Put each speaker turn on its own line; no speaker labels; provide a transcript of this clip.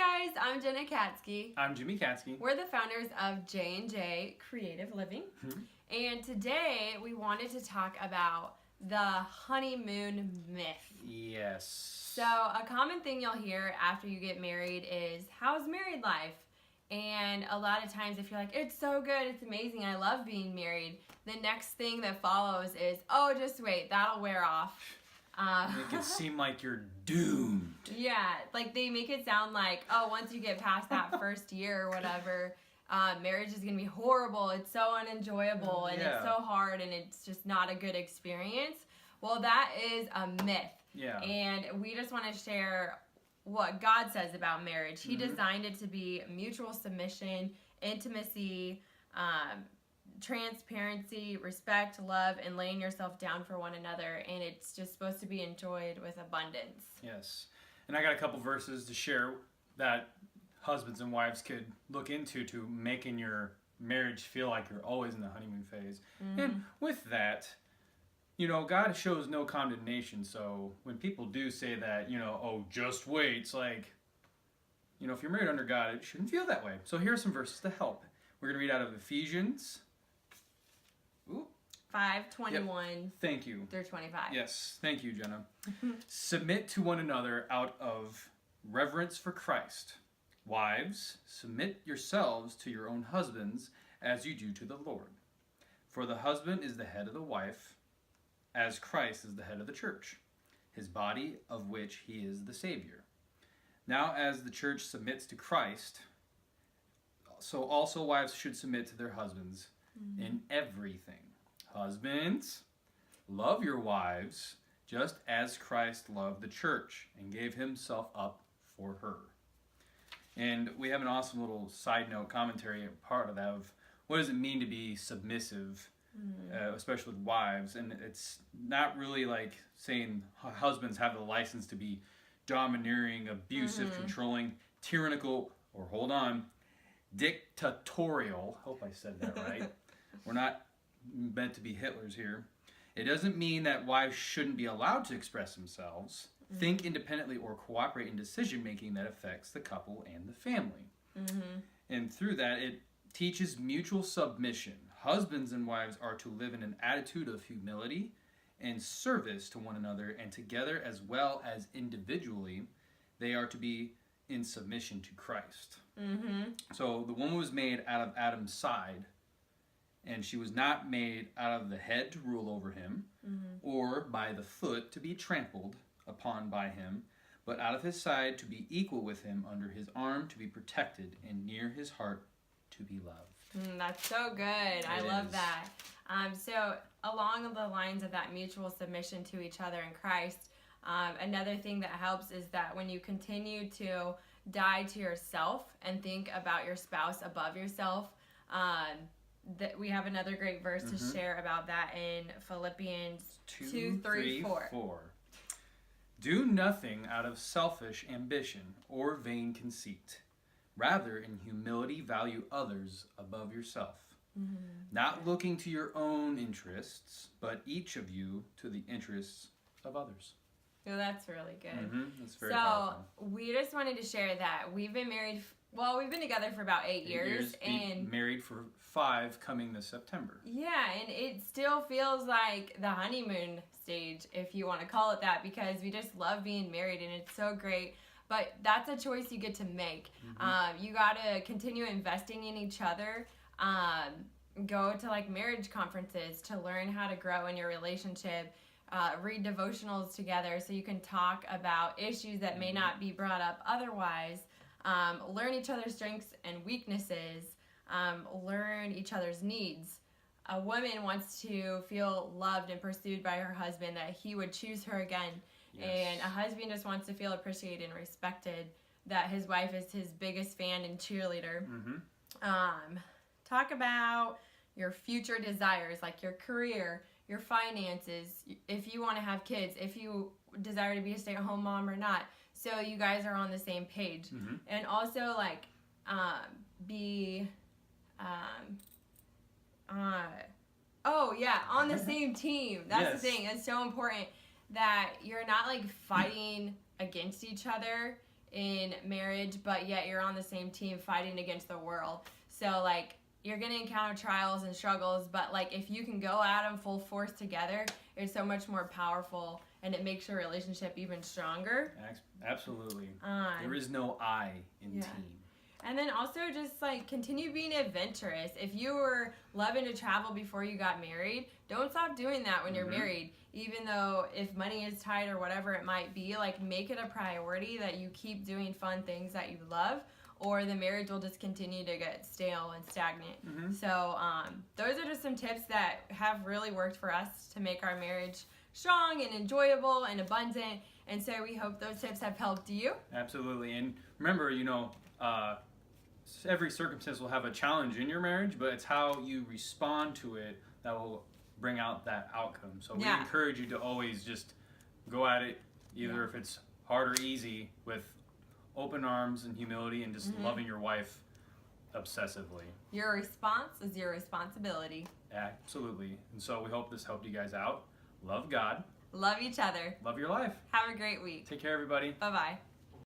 Hi guys, I'm Jenna Katsky.
I'm Jimmy Katsky.
We're the founders of J&J Creative Living. And today we wanted to talk about the honeymoon myth.
Yes.
So a common thing you'll hear after you get married is, how's married life? And a lot of times if you're like, it's so good, it's amazing, I love being married, the next thing that follows is, oh, just wait, that'll wear off.
Make it seem like you're doomed.
Yeah, like they make it sound like, oh, once you get past that first year or whatever, marriage is going to be horrible. It's so unenjoyable and it's so hard and it's just not a good experience. Well, that is a myth.
Yeah.
And we just want to share what God says about marriage. He designed it to be mutual submission, intimacy, transparency, respect, love, and laying yourself down for one another, and it's just supposed to be enjoyed with abundance.
Yes. And I got a couple verses to share that husbands and wives could look into to making your marriage feel like you're always in the honeymoon phase. And with that, you know, God shows no condemnation. So when people do say that, you know, oh, just wait, it's like, you know, if you're married under God, it shouldn't feel that way. So here are some verses to help. We're going to read out of Ephesians
5:21
Thank you.
through 25.
Yes, thank you, Jenna. Submit to one another out of reverence for Christ. Wives, submit yourselves to your own husbands as you do to the Lord. For the husband is the head of the wife, as Christ is the head of the church, his body, of which he is the Savior. Now as the church submits to Christ, so also wives should submit to their husbands in everything. Husbands, love your wives just as Christ loved the church and gave himself up for her. And we have an awesome little side note commentary part of that of what does it mean to be submissive, especially with wives. And it's not really like saying husbands have the license to be domineering, abusive, controlling, tyrannical, or hold on, dictatorial. Hope I said that right. We're not meant to be Hitlers here. It doesn't mean that wives shouldn't be allowed to express themselves, think independently, or cooperate in decision making that affects the couple and the family. And through that, it teaches mutual submission. Husbands and wives are to live in an attitude of humility and service to one another, and together as well as individually, they are to be in submission to Christ. So the woman was made out of Adam's side, and she was not made out of the head to rule over him, or by the foot to be trampled upon by him, but out of his side to be equal with him, under his arm to be protected, and near his heart to be loved.
That's so good. I love that. So along the lines of that mutual submission to each other in Christ, another thing that helps is that when you continue to die to yourself and think about your spouse above yourself, that we have another great verse to share about that in Philippians 2:3-4.
Do nothing out of selfish ambition or vain conceit. Rather, in humility, value others above yourself. Not looking to your own interests, but each of you to the interests of others.
Oh, that's really good.
That's very powerful.
We just wanted to share that we've been married. Well, we've been together for about 8 years, and
married for 5 coming this September.
Yeah, and it still feels like the honeymoon stage, if you want to call it that, because we just love being married, and it's so great. But that's a choice you get to make. You got to continue investing in each other. Go to like marriage conferences to learn how to grow in your relationship. Read devotionals together so you can talk about issues that may not be brought up otherwise. Learn each other's strengths and weaknesses. Learn each other's needs. A woman wants to feel loved and pursued by her husband, that he would choose her again. And a husband just wants to feel appreciated and respected, that his wife is his biggest fan and cheerleader. Talk about your future desires, like your career, your finances, if you want to have kids, if you desire to be a stay-at-home mom or not, so you guys are on the same page. And also like be on the same team. That's the thing. It's so important that you're not like fighting against each other. in marriage, but yet you're on the same team fighting against the world. So like you're gonna encounter trials and struggles, but like if you can go at them full force together, it's so much more powerful, and it makes your relationship even stronger.
Absolutely. There is no I in team.
And then also just like continue being adventurous. If you were loving to travel before you got married, don't stop doing that when you're married. Even though if money is tight or whatever it might be, like make it a priority that you keep doing fun things that you love, or the marriage will just continue to get stale and stagnant. So those are just some tips that have really worked for us to make our marriage strong and enjoyable and abundant. And so we hope those tips have helped you.
Absolutely. And remember, every circumstance will have a challenge in your marriage, but it's how you respond to it that will bring out that outcome. So we encourage you to always just go at it, either if it's hard or easy, with open arms and humility and just loving your wife obsessively.
Your response is your responsibility.
Absolutely. And so we hope this helped you guys out. Love God.
Love each other.
Love your life.
Have a great week.
Take care, everybody.
Bye-bye.